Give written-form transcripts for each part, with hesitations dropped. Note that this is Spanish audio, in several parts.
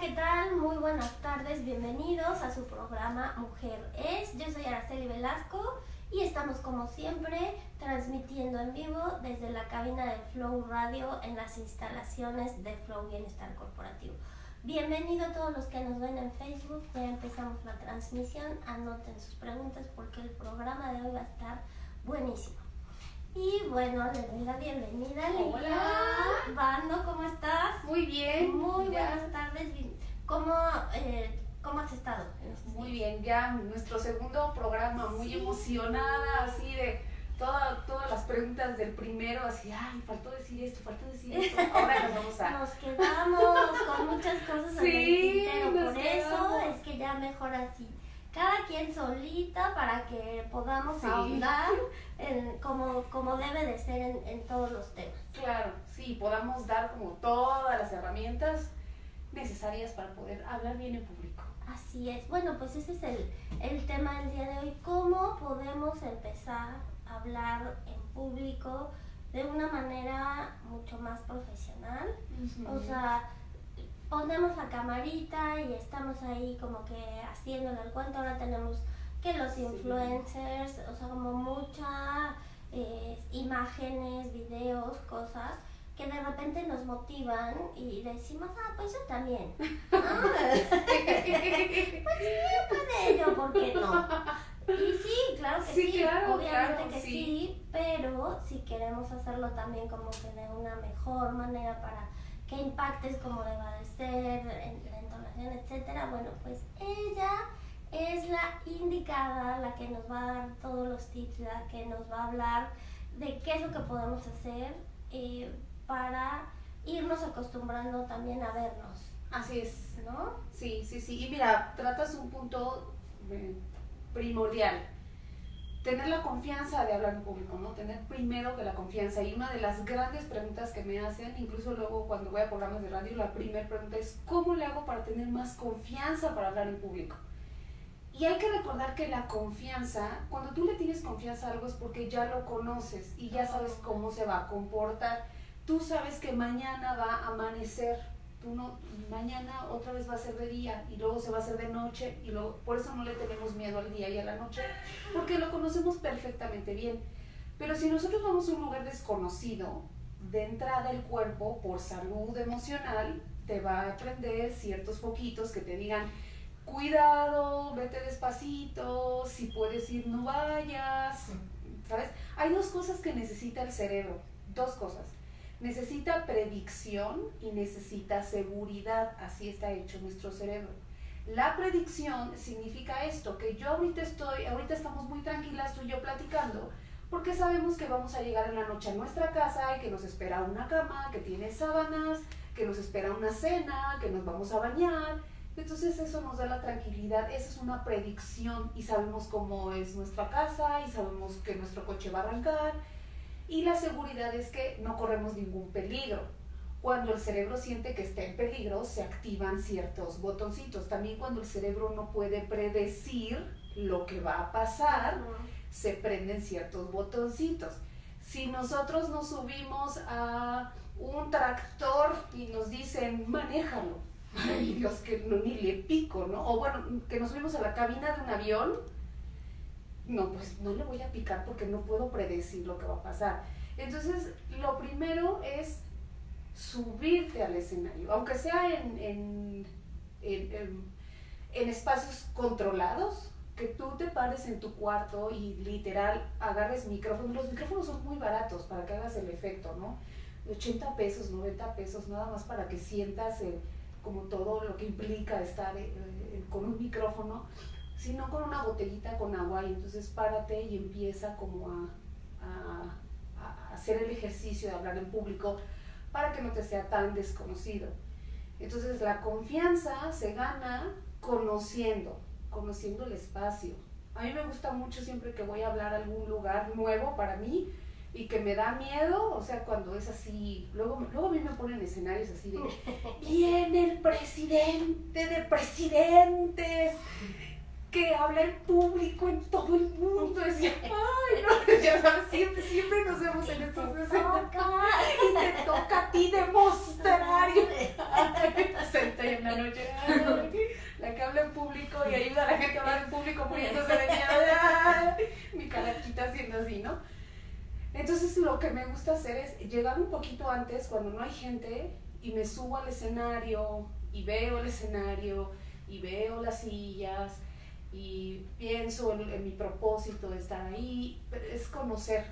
¿qué tal? Muy buenas tardes, bienvenidos a su programa Mujer Es. Yo soy Araceli Velasco y estamos como siempre transmitiendo en vivo desde la cabina de Flow Radio en las instalaciones de Flow Bienestar Corporativo. Bienvenido a todos los que nos ven en Facebook, ya empezamos la transmisión, anoten sus preguntas porque el programa de hoy va a estar buenísimo. Y bueno, le doy la bienvenida. Hola. Bando, ¿cómo estás? Muy bien. Muy buenas tardes. ¿Cómo has estado? Muy bien, ya nuestro segundo programa, muy emocionada, así de todas las preguntas del primero, así, ay, faltó decir esto. Ahora Nos quedamos con muchas cosas en el tintero, por eso es que ya mejor así. Cada quien solita para que podamos ahondar en como debe de ser en todos los temas. Claro, sí, podamos dar como todas las herramientas necesarias para poder hablar bien en público. Así es. Bueno, pues ese es el tema del día de hoy. ¿Cómo podemos empezar a hablar en público de una manera mucho más profesional? Uh-huh. O sea, ponemos la camarita y estamos ahí como que haciéndole el cuento. Ahora tenemos que los influencers, o sea, como muchas imágenes, videos, cosas que de repente nos motivan y decimos, pues yo también. Pues sí, puede yo, ¿por qué no? Y sí, claro que sí, claro, obviamente claro, que sí, pero si queremos hacerlo también como que de una mejor manera para que impactes como deba de ser, en la entonación, etcétera, bueno, pues ella es la indicada, la que nos va a dar todos los tips, la que nos va a hablar de qué es lo que podemos hacer para irnos acostumbrando también a vernos. Así es, ¿no? Sí. Y mira, tratas un punto primordial. Tener la confianza de hablar en público, ¿no? Tener primero que la confianza. Y una de las grandes preguntas que me hacen, incluso luego cuando voy a programas de radio, la primera pregunta es ¿cómo le hago para tener más confianza para hablar en público? Y hay que recordar que la confianza, cuando tú le tienes confianza a algo es porque ya lo conoces y ya sabes cómo se va a comportar. Tú sabes que mañana va a amanecer, mañana otra vez va a ser de día y luego se va a hacer de noche y luego, por eso no le tenemos miedo al día y a la noche, porque lo conocemos perfectamente bien. Pero si nosotros vamos a un lugar desconocido, de entrada el cuerpo, por salud emocional, te va a prender ciertos foquitos que te digan cuidado, vete despacito, si puedes ir no vayas, ¿sabes? Hay dos cosas que necesita el cerebro, dos cosas. Necesita predicción y necesita seguridad, así está hecho nuestro cerebro. La predicción significa esto, que yo ahorita estamos muy tranquilas tú y yo platicando, porque sabemos que vamos a llegar en la noche a nuestra casa y que nos espera una cama, que tiene sábanas, que nos espera una cena, que nos vamos a bañar. Entonces eso nos da la tranquilidad, esa es una predicción y sabemos cómo es nuestra casa y sabemos que nuestro coche va a arrancar. Y la seguridad es que no corremos ningún peligro. Cuando el cerebro siente que está en peligro, se activan ciertos botoncitos. También cuando el cerebro no puede predecir lo que va a pasar, se prenden ciertos botoncitos. Si nosotros nos subimos a un tractor y nos dicen, manéjalo, ay Dios, que no, ni le pico, ¿no? O bueno, que nos subimos a la cabina de un avión, no, pues no le voy a picar porque no puedo predecir lo que va a pasar. Entonces, lo primero es subirte al escenario, aunque sea en espacios controlados, que tú te pares en tu cuarto y literal agarres micrófonos. Los micrófonos son muy baratos para que hagas el efecto, ¿no? 80 pesos, 90 pesos, nada más para que sientas como todo lo que implica estar con un micrófono, sino con una botellita con agua, y entonces párate y empieza como a hacer el ejercicio de hablar en público para que no te sea tan desconocido. Entonces la confianza se gana conociendo el espacio. A mí me gusta mucho siempre que voy a hablar a algún lugar nuevo para mí y que me da miedo, o sea, cuando es así, luego a mí me ponen escenarios así de viene el presidente de presidentes que habla el público en todo el mundo, decía, ay, no, ya sabes, siempre nos vemos en estos escenarios y te toca a ti demostrar, Senté en la noche, la que habla en público y ayuda a la gente a hablar en público muriéndose de miedo, mi calaquita haciendo así, ¿no? Entonces lo que me gusta hacer es llegar un poquito antes cuando no hay gente y me subo al escenario y veo el escenario y veo las sillas y pienso en mi propósito de estar ahí, es conocer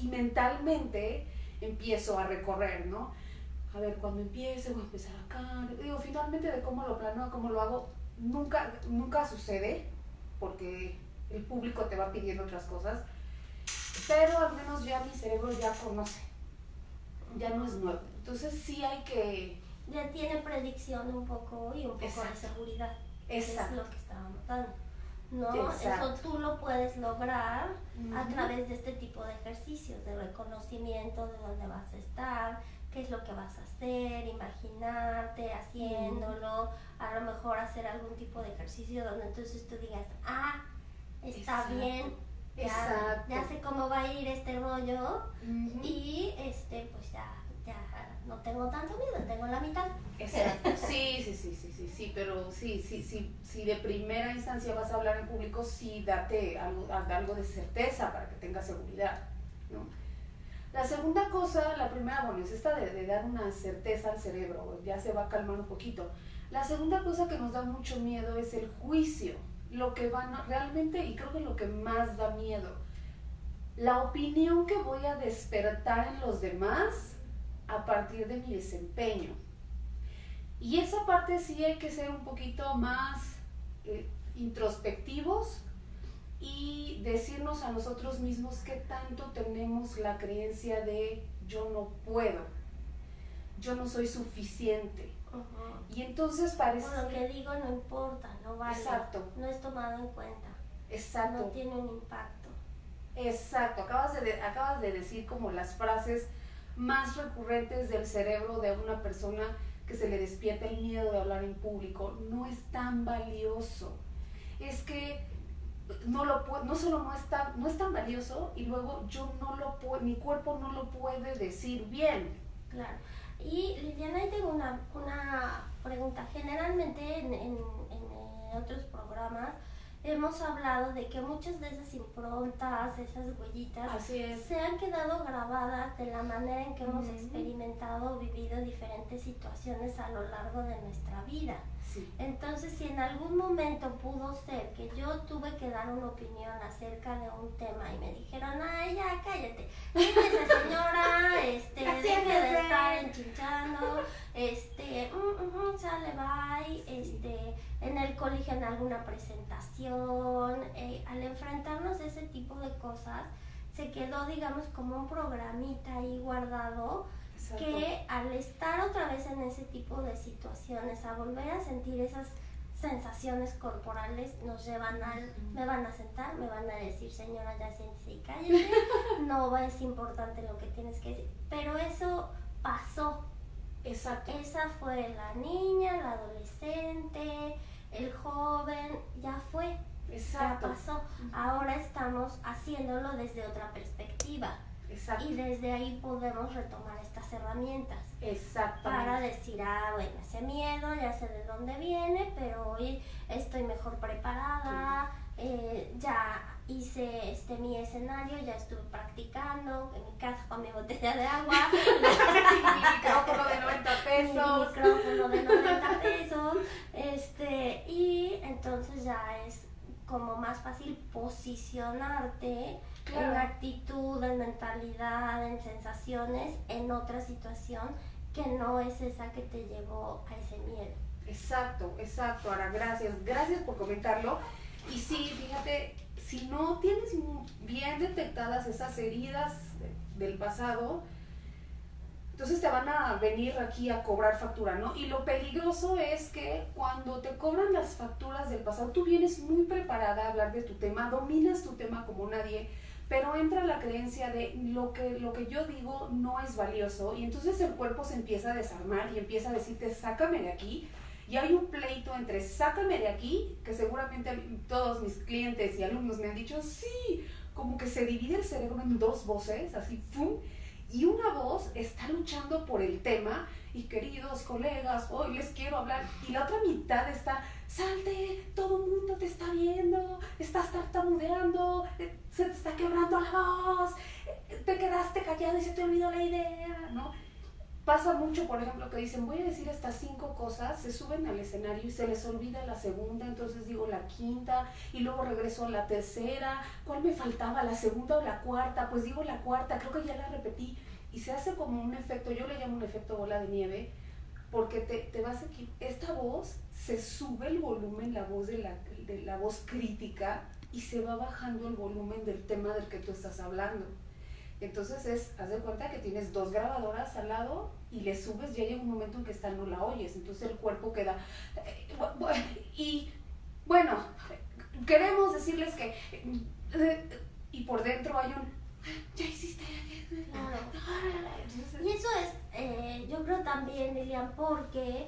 y mentalmente empiezo a recorrer, ¿no? A ver, cuando empiece voy a empezar acá, digo, finalmente de cómo lo planeo, cómo lo hago, nunca sucede porque el público te va pidiendo otras cosas, pero al menos ya mi cerebro ya conoce, ya no es nuevo, entonces sí hay que... Ya tiene predicción un poco y un poco Exacto. de seguridad. Exacto. Es lo que estábamos dando, ¿no? Exacto. Eso tú lo puedes lograr a Ujú. través de este tipo de ejercicios, de reconocimiento de dónde vas a estar, qué es lo que vas a hacer, imaginarte haciéndolo, a lo mejor hacer algún tipo de ejercicio donde entonces tú digas, está Exacto. bien, ya sé cómo va a ir este rollo. Ujú. Y pues ya no tengo tanto miedo, tengo la mitad. Exacto. Sí, pero sí, de primera instancia vas a hablar en público, sí date algo de certeza para que tengas seguridad, ¿no? La segunda cosa, la primera, bueno, es esta de dar una certeza al cerebro, ya se va a calmar un poquito. La segunda cosa que nos da mucho miedo es el juicio, lo que realmente, y creo que lo que más da miedo, la opinión que voy a despertar en los demás a partir de mi desempeño. Y esa parte sí hay que ser un poquito más introspectivos y decirnos a nosotros mismos qué tanto tenemos la creencia de yo no puedo, yo no soy suficiente. Uh-huh. Y entonces parece... Lo que digo no importa, no vale. Exacto. No es tomado en cuenta. Exacto. No tiene un impacto. Exacto. Acabas de decir como las frases más recurrentes del cerebro de una persona que se le despierta el miedo de hablar en público. No es tan valioso. Es que no solo no es tan valioso y luego mi cuerpo no lo puede decir bien. Claro. Y Liliana, ahí tengo una pregunta. Generalmente en otros programas hemos hablado de que muchas de esas improntas, esas huellitas, se han quedado grabadas de la manera en que hemos experimentado o vivido diferentes situaciones a lo largo de nuestra vida. Sí. Entonces, si en algún momento pudo ser que yo tuve que dar una opinión acerca de un tema y me dijeron, ay, ya, cállate, esa señora, deje de estar enchinchando, sale, bye, en el colegio en alguna presentación, al enfrentarnos a ese tipo de cosas, se quedó, digamos, como un programita ahí guardado. Exacto. Que al estar otra vez en ese tipo de situaciones, a volver a sentir esas sensaciones corporales, nos llevan me van a sentar, me van a decir, señora, ya siéntese y cállese, no es importante lo que tienes que decir, pero eso pasó. Exacto. Esa fue la niña, la adolescente, el joven, ya fue. Exacto. Ya pasó. Ahora estamos haciéndolo desde otra perspectiva. Exacto. Y desde ahí podemos retomar estas herramientas. Exactamente. Para decir, bueno, ese miedo ya sé de dónde viene, pero hoy estoy mejor preparada, ya hice mi escenario, ya estuve practicando en mi casa con mi botella de agua, mi micrófono de 90 pesos. Mi micrófono de 90 pesos, y entonces ya es como más fácil posicionarte. Claro. En actitud, en mentalidad, en sensaciones, en otra situación que no es esa que te llevó a ese miedo. Exacto, Ara, gracias por comentarlo. Y sí, fíjate, si no tienes bien detectadas esas heridas del pasado, entonces te van a venir aquí a cobrar factura, ¿no? Y lo peligroso es que cuando te cobran las facturas del pasado, tú vienes muy preparada a hablar de tu tema, dominas tu tema como nadie, pero entra la creencia de lo que yo digo no es valioso, y entonces el cuerpo se empieza a desarmar y empieza a decirte, sácame de aquí. Y hay un pleito entre sácame de aquí, que seguramente todos mis clientes y alumnos me han dicho, sí, como que se divide el cerebro en dos voces, así, ¡pum! Y una voz está luchando por el tema y queridos colegas, hoy les quiero hablar. Y la otra mitad está, salte, todo el mundo te está viendo, estás tartamudeando, se te está quebrando la voz, te quedaste callado y se te olvidó la idea, ¿no? Pasa mucho, por ejemplo, que dicen, voy a decir estas 5 cosas, se suben al escenario y se les olvida la segunda, entonces digo la quinta, y luego regreso a la tercera, ¿cuál me faltaba? ¿La segunda o la cuarta? Pues digo la cuarta, creo que ya la repetí, y se hace como un efecto, yo le llamo un efecto bola de nieve, porque te vas a esta voz, se sube el volumen, la voz de la voz crítica, y se va bajando el volumen del tema del que tú estás hablando. Entonces haz de cuenta que tienes 2 grabadoras al lado y le subes, ya llega un momento en que esta no la oyes, entonces el cuerpo queda, y bueno, queremos decirles que, y por dentro hay un, ya hiciste. Claro. Y eso es, yo creo también, Lilian, porque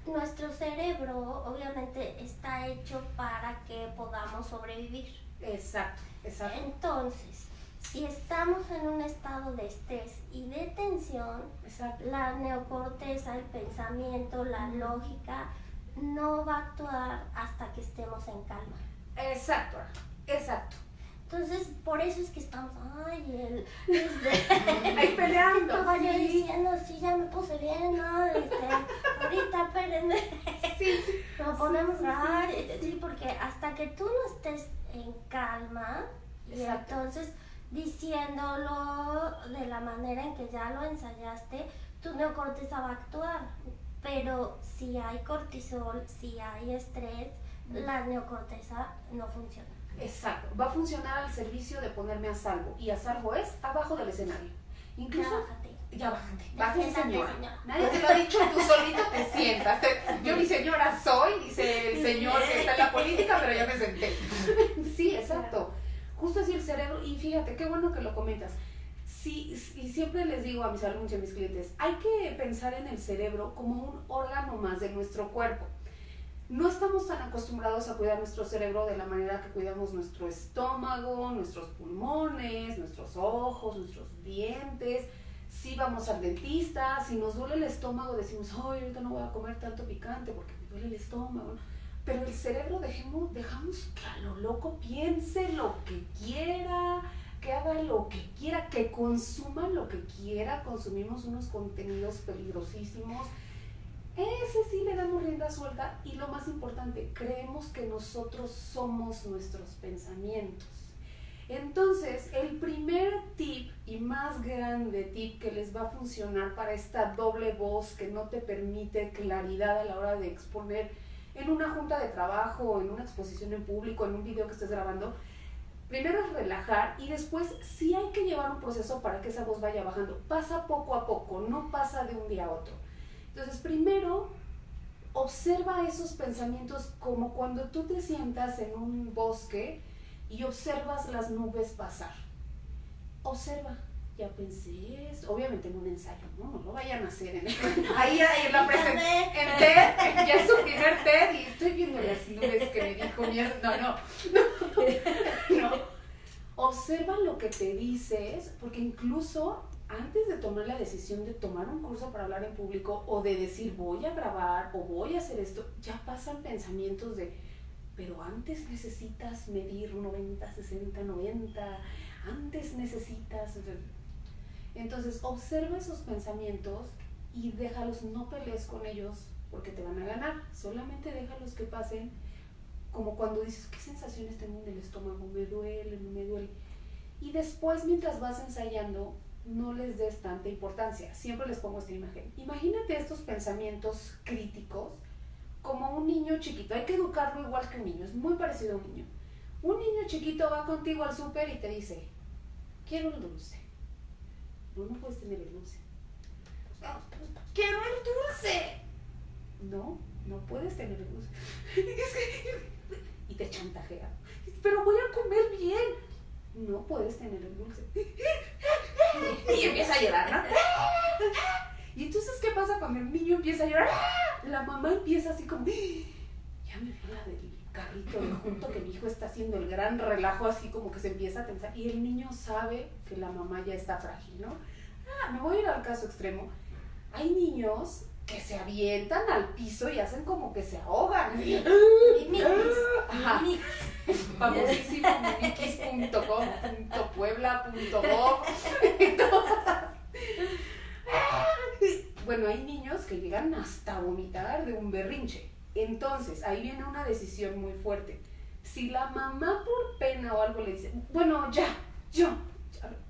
nuestro cerebro obviamente está hecho para que podamos sobrevivir. Exacto. Entonces, si estamos en un estado de estrés y de tensión, la neocorteza, el pensamiento, la lógica, no va a actuar hasta que estemos en calma. Exacto. Entonces, por eso es que estamos, ahí peleando. Estaba yo diciendo, sí, ya me puse bien, ¿no? Ahorita, espérenme. Sí. No podemos grabar, sí, porque hasta que tú no estés en calma, y entonces diciéndolo de la manera en que ya lo ensayaste, tu neocorteza va a actuar. Pero si hay cortisol, si hay estrés, la neocorteza no funciona. Exacto, va a funcionar al servicio de ponerme a salvo, y a salvo es abajo del escenario. Incluso, ya bájate, señora. Nadie te lo ha dicho, tú solito te sientas. Yo ni señora soy, dice el señor que está en la política, pero ya me senté. Sí, exacto. Justo así el cerebro, y fíjate, qué bueno que lo comentas. Sí, y siempre les digo a mis alumnos y a mis clientes, hay que pensar en el cerebro como un órgano más de nuestro cuerpo. No estamos tan acostumbrados a cuidar nuestro cerebro de la manera que cuidamos nuestro estómago, nuestros pulmones, nuestros ojos, nuestros dientes. Si vamos al dentista, si nos duele el estómago, decimos, ay, ahorita no voy a comer tanto picante porque me duele el estómago. Pero el cerebro dejamos que a lo loco piense lo que quiera, que haga lo que quiera, que consuma lo que quiera. Consumimos unos contenidos peligrosísimos. Ese sí le damos rienda suelta, y lo más importante, creemos que nosotros somos nuestros pensamientos. Entonces, el primer tip y más grande tip que les va a funcionar para esta doble voz que no te permite claridad a la hora de exponer en una junta de trabajo, en una exposición en público, en un video que estés grabando, primero es relajar, y después sí hay que llevar un proceso para que esa voz vaya bajando. Pasa poco a poco, no pasa de un día a otro. Entonces, primero, observa esos pensamientos como cuando tú te sientas en un bosque y observas las nubes pasar. Observa, ya pensé esto, obviamente en un ensayo, no lo vayan a hacer ahí en la presentación, en TED, ya es su primer TED, y estoy viendo las nubes que me dijo no. Observa lo que te dices, porque incluso antes de tomar la decisión de tomar un curso para hablar en público, o de decir voy a grabar o voy a hacer esto, ya pasan pensamientos de, pero antes necesitas medir 90, 60, 90, antes necesitas. Entonces observa esos pensamientos y déjalos, no pelees con ellos porque te van a ganar, solamente déjalos que pasen, como cuando dices, ¿qué sensaciones tengo en el estómago? ¿Me duele? ¿No me duele? Y después, mientras vas ensayando, no les des tanta importancia. Siempre les pongo esta imagen. Imagínate estos pensamientos críticos como un niño chiquito. Hay que educarlo igual que un niño, es muy parecido a un niño. Un niño chiquito va contigo al súper y te dice, quiero el dulce. No puedes tener el dulce. ¡Quiero el dulce! No puedes tener el dulce. Y te chantajea. Pero voy a comer bien. No puedes tener el dulce. Y empieza a llorar, ¿no? Y entonces, ¿qué pasa cuando el niño empieza a llorar? La mamá empieza así como, ya me vio la del carrito de junto que mi hijo está haciendo el gran relajo, así como que se empieza a tensar. Y el niño sabe que la mamá ya está frágil, ¿no? Me voy a ir al caso extremo, hay niños que se avientan al piso y hacen como que se ahogan. Ajá. Famosísimo mimikis.com, .puebla.gov. Bueno, hay niños que llegan hasta vomitar de un berrinche. Entonces, ahí viene una decisión muy fuerte. Si la mamá por pena o algo le dice, bueno, ya,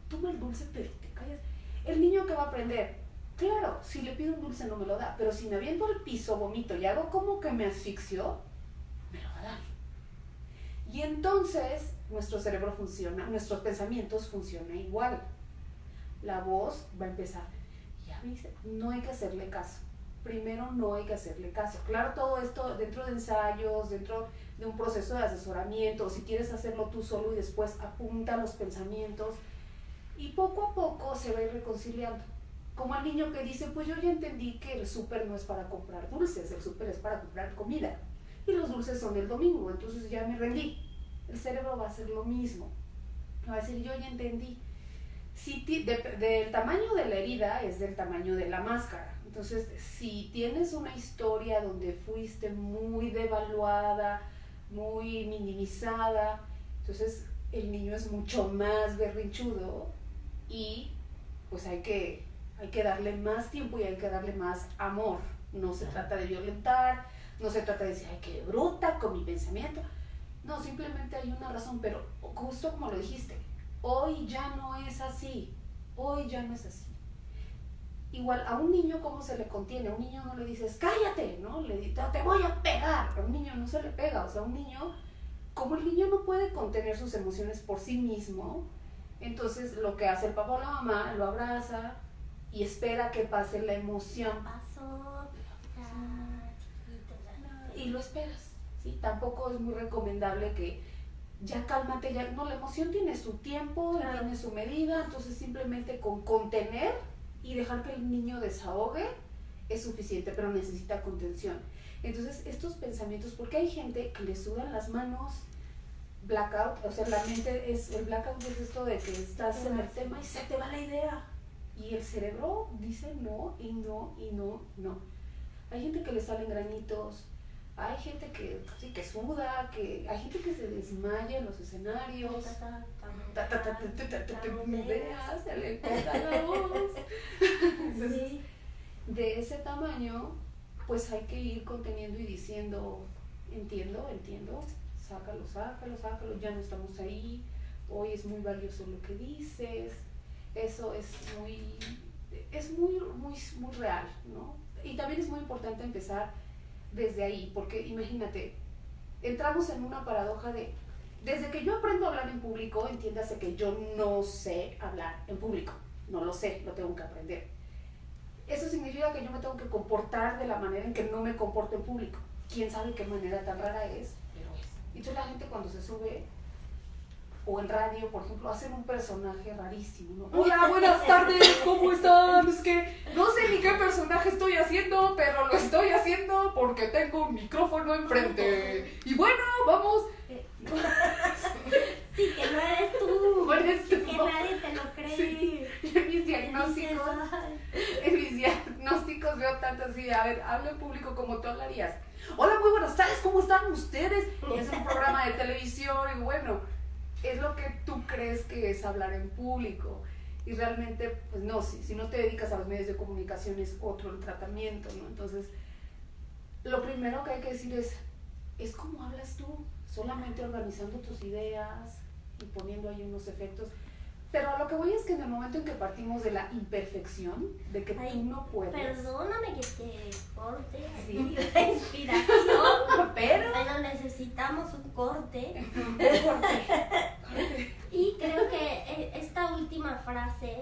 toma el dulce, pero te callas. El niño que va a aprender, claro, si le pido un dulce no me lo da, pero si me aviento al piso, vomito y hago como que me asfixio, me lo va a dar. Y entonces nuestro cerebro funciona, nuestros pensamientos funcionan igual. La voz va a empezar, ya viste, no hay que hacerle caso. Primero no hay que hacerle caso. Claro, todo esto dentro de ensayos, dentro de un proceso de asesoramiento, si quieres hacerlo tú solo y después apunta los pensamientos y poco a poco se va a ir reconciliando. Como el niño que dice, pues yo ya entendí que el súper no es para comprar dulces, el súper es para comprar comida y los dulces son el domingo, entonces ya me rendí. El cerebro va a hacer lo mismo, va a decir, yo ya entendí. Si del tamaño de la herida es del tamaño de la máscara. Entonces, si tienes una historia donde fuiste muy devaluada, muy minimizada, entonces el niño es mucho más berrinchudo y pues hay que darle más tiempo y hay que darle más amor. No se trata de violentar, no se trata de decir, ay, qué bruta con mi pensamiento. No, simplemente hay una razón, pero justo como lo dijiste, hoy ya no es así, hoy ya no es así. Igual a un niño, ¿cómo se le contiene? A un niño no le dices, cállate, ¿no? Le dices, te voy a pegar. A un niño no se le pega, o sea, un niño, como el niño no puede contener sus emociones por sí mismo, entonces lo que hace el papá o la mamá, lo abraza y espera que pase la emoción. Y lo esperas, ¿sí? Tampoco es muy recomendable que ya cálmate, ya, no, la emoción tiene su tiempo, claro, tiene su medida, entonces simplemente con contener y dejar que el niño desahogue es suficiente, pero necesita contención. Entonces estos pensamientos, porque hay gente que le sudan las manos, blackout, o sea, la mente es, el blackout es esto de que estás en el tema y se te va la idea y el cerebro dice no y no y no, no. Hay gente que le salen granitos, hay gente que, sí, que suda, que hay gente que se desmaya en los escenarios, se le corta la voz. Entonces, de ese tamaño, pues hay que ir conteniendo y diciendo, entiendo, sácalo, ya no estamos ahí, hoy es muy valioso lo que dices, eso es muy real, ¿no? Y también es muy importante empezar desde ahí, porque imagínate, entramos en una paradoja de, desde que yo aprendo a hablar en público, entiéndase que yo no sé hablar en público, no lo sé, lo tengo que aprender. Eso significa que yo me tengo que comportar de la manera en que no me comporto en público. ¿Quién sabe qué manera tan rara es? Pero es. Y entonces la gente cuando se sube, o en radio, por ejemplo, hacen un personaje rarísimo, ¿no? Hola, buenas tardes, ¿cómo están? Es que no sé ni qué personaje estoy haciendo, pero lo estoy haciendo porque tengo un micrófono enfrente. Y bueno, vamos. Sí, que no eres tú. No eres tú. Que nadie te lo cree. Sí. En mis diagnósticos veo tanto así, a ver, hablo en público como tú hablarías. Hola, muy buenas tardes, ¿cómo están ustedes? Y es un programa de televisión y bueno, es lo que tú crees que es hablar en público. Y realmente, pues no, si no te dedicas a los medios de comunicación es otro el tratamiento, ¿no? Entonces, lo primero que hay que decir es cómo hablas tú, solamente organizando tus ideas y poniendo ahí unos efectos. Pero a lo que voy es que en el momento en que partimos de la imperfección, de que tú no puedes... Perdóname que te corte sí, la inspiración, pero necesitamos un corte. Y creo que esta última frase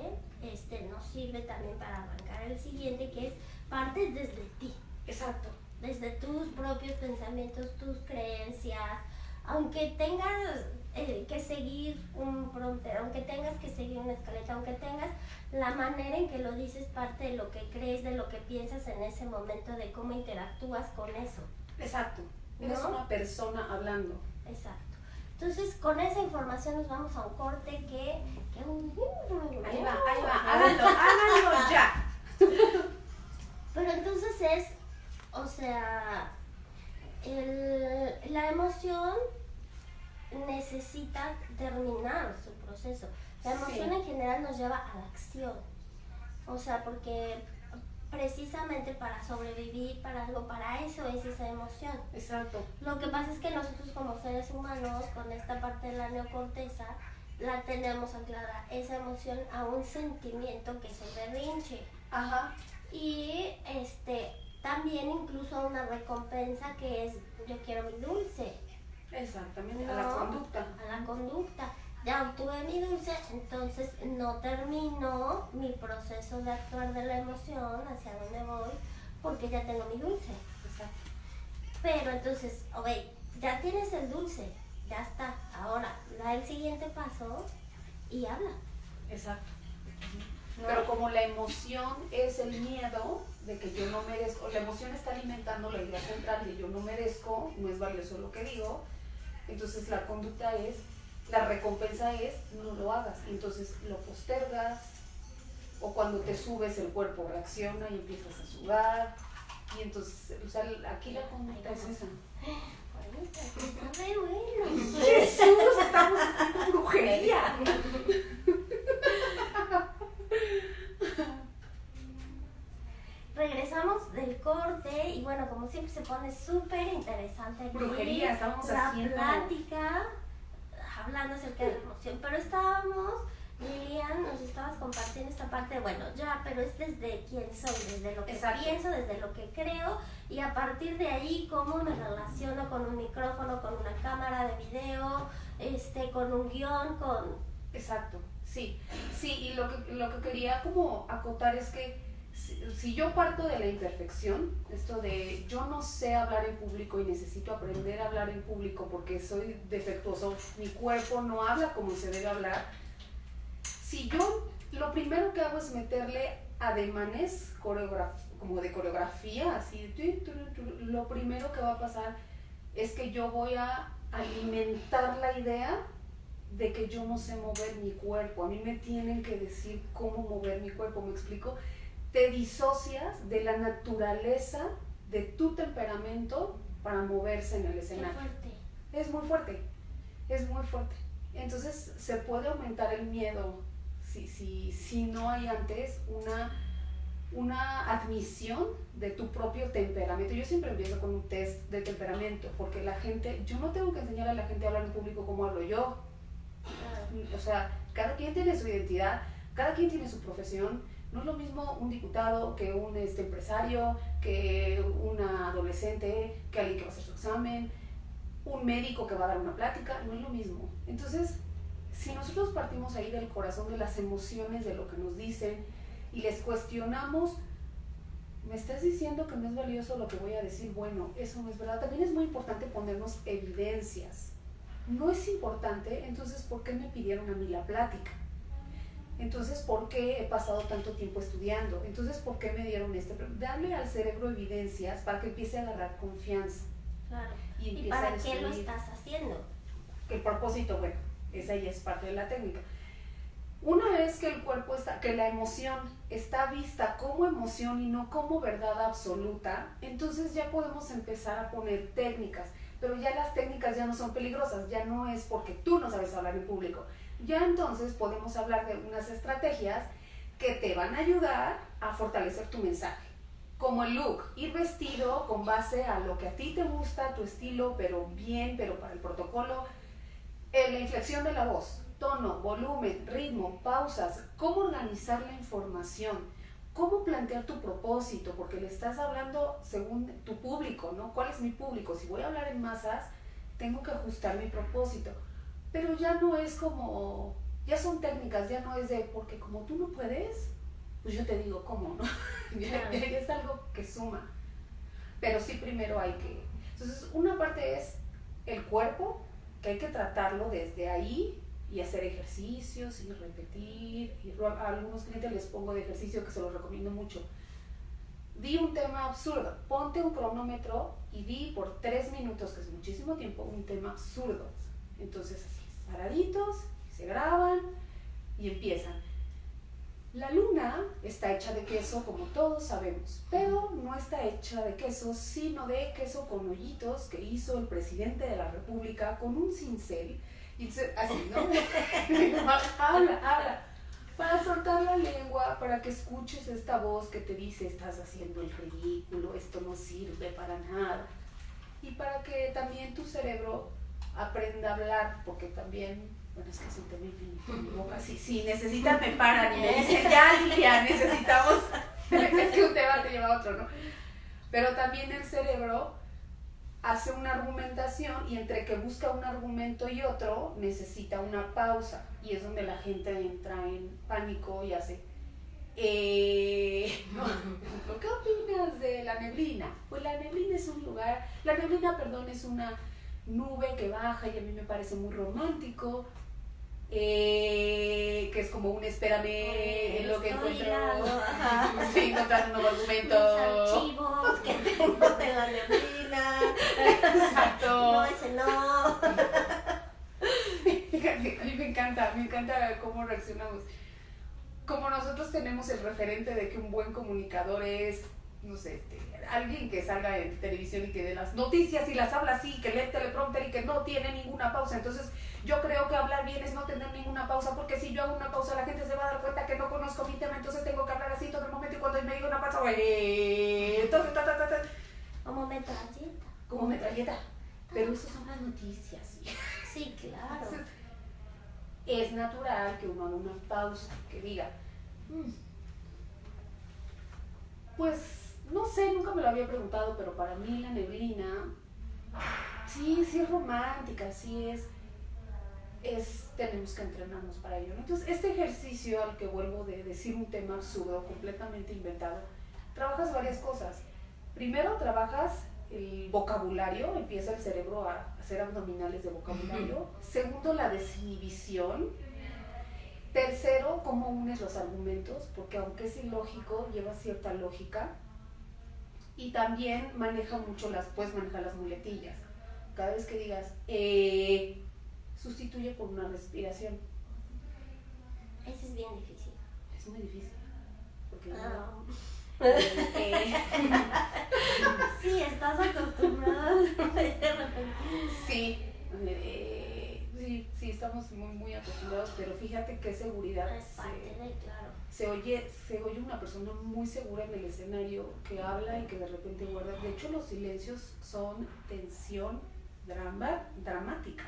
nos sirve también para arrancar el siguiente, que es parte desde ti. Exacto. Desde tus propios pensamientos, tus creencias, aunque tengas que seguir un prompter, aunque tengas que seguir una escaleta, aunque tengas la manera en que lo dices, parte de lo que crees, de lo que piensas en ese momento, de cómo interactúas con eso. Exacto. Eres una persona hablando. Exacto. Entonces, con esa información nos vamos a un corte que Ahí va, háganlo ya. sea, la emoción necesita terminar su proceso. La emoción en general nos lleva a la acción. O sea, porque precisamente para sobrevivir, para algo, para eso es esa emoción. Exacto. Lo que pasa es que nosotros como seres humanos, con esta parte de la neocorteza, la tenemos anclada esa emoción a un sentimiento que es el berrinche. Ajá. Y también incluso a una recompensa que es yo quiero mi dulce. Exactamente, No, a la conducta. A la conducta. Ya obtuve mi dulce, entonces no termino mi proceso de actuar de la emoción hacia dónde voy porque ya tengo mi dulce. Exacto. Pero entonces, ya tienes el dulce, ya está. Ahora, da el siguiente paso y habla. Exacto. No. Pero como la emoción es el miedo de que yo no merezco, la emoción está alimentando la idea central de yo no merezco, no es valioso lo que digo, entonces la conducta es, la recompensa es no lo hagas, entonces lo postergas, o cuando te subes el cuerpo reacciona y empiezas a sudar, y entonces, o sea, aquí la conducta es esa. Está re bueno. Jesús, estamos haciendo brujería. Regresamos del corte y bueno, como siempre se pone súper interesante aquí Brujería, estamos la haciendo plática, hablando acerca de la emoción, pero estábamos, Lilian, nos estabas compartiendo esta parte, bueno, ya, pero es desde quién soy, desde lo que Exacto. pienso, desde lo que creo, y a partir de ahí cómo me relaciono con un micrófono, con una cámara de video, con un guión, con... Exacto, sí, y lo que quería como acotar es que si yo parto de la imperfección, esto de yo no sé hablar en público y necesito aprender a hablar en público porque soy defectuoso, mi cuerpo no habla como se debe hablar, si yo lo primero que hago es meterle ademanes como de coreografía, así, lo primero que va a pasar es que yo voy a alimentar la idea de que yo no sé mover mi cuerpo, a mí me tienen que decir cómo mover mi cuerpo, ¿me explico? Te disocias de la naturaleza de tu temperamento para moverse en el escenario. Es muy fuerte, es muy fuerte. Entonces se puede aumentar el miedo si no hay antes una admisión de tu propio temperamento. Yo siempre empiezo con un test de temperamento, porque yo no tengo que enseñar a la gente a hablar en público como hablo yo. O sea, cada quien tiene su identidad, cada quien tiene su profesión. No es lo mismo un diputado que un empresario, que una adolescente, que alguien que va a hacer su examen, un médico que va a dar una plática, no es lo mismo. Entonces, si nosotros partimos ahí del corazón, de las emociones, de lo que nos dicen, y les cuestionamos, ¿me estás diciendo que no es valioso lo que voy a decir? Bueno, eso no es verdad. También es muy importante ponernos evidencias. No es importante, entonces, ¿por qué me pidieron a mí la plática? Entonces, ¿por qué he pasado tanto tiempo estudiando? Entonces, ¿por qué me dieron darle al cerebro evidencias para que empiece a agarrar confianza. Claro. ¿Y para qué lo estás haciendo? El propósito, bueno, esa ya es parte de la técnica. Una vez que el cuerpo que la emoción está vista como emoción y no como verdad absoluta, entonces ya podemos empezar a poner técnicas, pero ya las técnicas ya no son peligrosas, ya no es porque tú no sabes hablar en público. Ya entonces podemos hablar de unas estrategias que te van a ayudar a fortalecer tu mensaje. Como el look, ir vestido con base a lo que a ti te gusta, tu estilo, pero para el protocolo. La inflexión de la voz, tono, volumen, ritmo, pausas, cómo organizar la información, cómo plantear tu propósito, porque le estás hablando según tu público, ¿no? ¿Cuál es mi público? Si voy a hablar en masas, tengo que ajustar mi propósito. Pero ya no es como, ya son técnicas, ya no es de, porque como tú no puedes, pues yo te digo cómo, ¿no? Ya es algo que suma. Pero sí primero hay que, entonces una parte es el cuerpo, que hay que tratarlo desde ahí y hacer ejercicios y repetir. Y a algunos clientes les pongo de ejercicio que se los recomiendo mucho. Di un tema absurdo, ponte un cronómetro y di por 3 minutos, que es muchísimo tiempo, un tema absurdo. Entonces así, paraditos, se graban y empiezan. La luna está hecha de queso, como todos sabemos, pero no está hecha de queso, sino de queso con hoyitos que hizo el presidente de la República con un cincel. Y así, ¿no? habla. Para soltar la lengua, para que escuches esta voz que te dice, estás haciendo el ridículo, esto no sirve para nada. Y para que también tu cerebro aprenda a hablar, porque también, bueno, es que es un tema infinito en mi boca. Si necesitan, me paran y me dicen, ya, Lilia, necesitamos. Es que un tema te lleva a otro, ¿no? Pero también el cerebro hace una argumentación y entre que busca un argumento y otro, necesita una pausa. Y es donde la gente entra en pánico y hace, ¿qué opinas de la neblina? Pues la neblina es un lugar, es una nube que baja y a mí me parece muy romántico, que es como un espérame en lo que encuentro, estoy encontrando un nuevo argumento. Los archivos que tengo de la neblina. Exacto. No, ese no. A mí me encanta cómo reaccionamos. Como nosotros tenemos el referente de que un buen comunicador es, no sé, alguien que salga en televisión y que dé las noticias y las habla así, que lee el teleprompter y que no tiene ninguna pausa. Entonces, yo creo que hablar bien es no tener ninguna pausa, porque si yo hago una pausa, la gente se va a dar cuenta que no conozco mi tema, entonces tengo que hablar así todo el momento y cuando me diga una pausa, entonces, Como metralleta. Pero eso son las noticias. Sí, claro. Entonces, es natural que uno haga una pausa, que diga, pues, no sé, nunca me lo había preguntado, pero para mí la neblina, sí es romántica, sí tenemos que entrenarnos para ello, ¿no? Entonces, este ejercicio al que vuelvo de decir un tema absurdo, completamente inventado, trabajas varias cosas. Primero, trabajas el vocabulario, empieza el cerebro a hacer abdominales de vocabulario. Segundo, la desinhibición. Tercero, cómo unes los argumentos, porque aunque es ilógico, lleva cierta lógica. Y también puedes manejar las muletillas. Cada vez que digas, sustituye por una respiración. Ese es bien difícil. Es muy difícil. Porque sí, estás acostumbrado de repente. Sí, estamos muy acostumbrados, pero fíjate qué seguridad. Es parte de, claro. Se oye una persona muy segura en el escenario que habla y que de repente guarda. De hecho, los silencios son tensión dramática.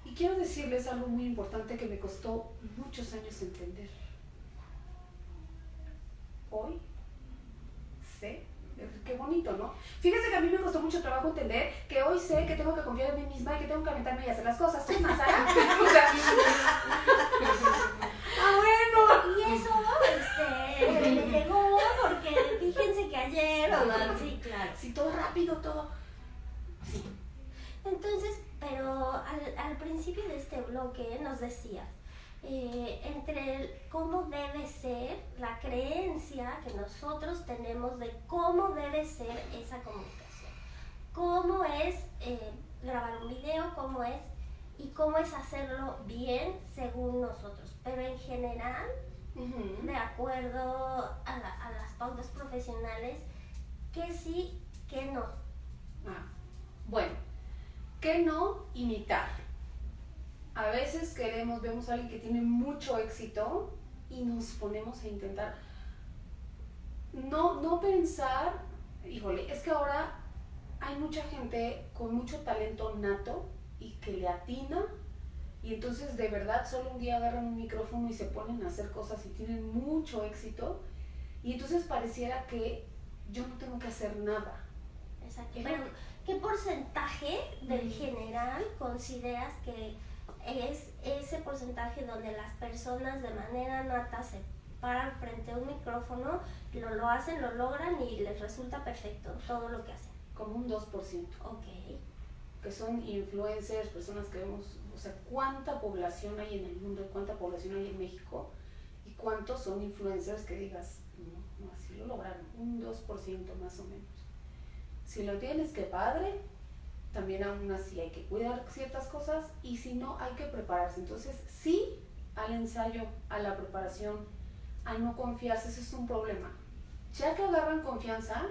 Y quiero decirles algo muy importante que me costó muchos años entender. Hoy sé, qué bonito, ¿no? Fíjense que a mí me costó mucho trabajo entender que hoy sé que tengo que confiar en mí misma y que tengo que aventarme y hacer las cosas. ¿Qué más, Sara? Bueno. Y eso, me llegó porque fíjense que ayer, sí, claro. Sí, todo rápido, todo. Sí. Entonces, pero al principio de este bloque nos decías, entre cómo debe ser la creencia que nosotros tenemos de cómo debe ser esa comunicación, cómo es grabar un video, cómo es hacerlo bien según nosotros, pero en general, de acuerdo a las pautas profesionales, que sí, que no. Bueno, que no imitar. A veces vemos a alguien que tiene mucho éxito y nos ponemos a intentar no pensar, híjole, es que ahora hay mucha gente con mucho talento nato y que le atina y entonces de verdad solo un día agarran un micrófono y se ponen a hacer cosas y tienen mucho éxito y entonces pareciera que yo no tengo que hacer nada. Exacto. Pero, ¿qué porcentaje del general consideras que es ese porcentaje donde las personas de manera nata se paran frente a un micrófono, lo hacen, lo logran y les resulta perfecto todo lo que hacen? Como un 2%. Ok. Que son influencers, personas que vemos, o sea, cuánta población hay en el mundo, cuánta población hay en México y cuántos son influencers que digas, no, así lo lograron, un 2% más o menos. Si lo tienes, qué padre. También aún así hay que cuidar ciertas cosas y si no, hay que prepararse. Entonces, sí al ensayo, a la preparación, al no confiarse, ese es un problema. Ya que agarran confianza,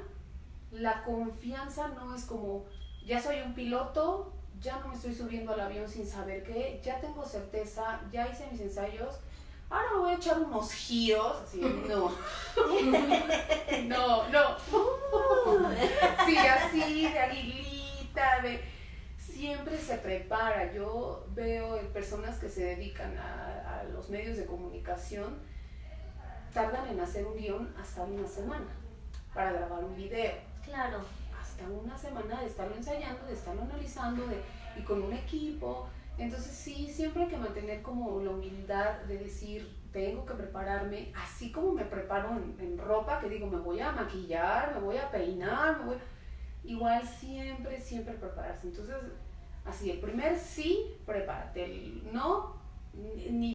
la confianza no es como, ya soy un piloto, ya no me estoy subiendo al avión sin saber qué, ya tengo certeza, ya hice mis ensayos, ahora me voy a echar unos giros, así, no. No. Sí, así, de aguilita, siempre se prepara. Yo veo personas que se dedican a los medios de comunicación, tardan en hacer un guión hasta una semana para grabar un video. Claro. Hasta una semana de estarlo ensayando, de estarlo analizando, y con un equipo. Entonces sí, siempre hay que mantener como la humildad de decir, tengo que prepararme, así como me preparo en ropa, que digo, me voy a maquillar, me voy a peinar, igual siempre prepararse. Entonces, así, el primer sí, prepárate, el no, ni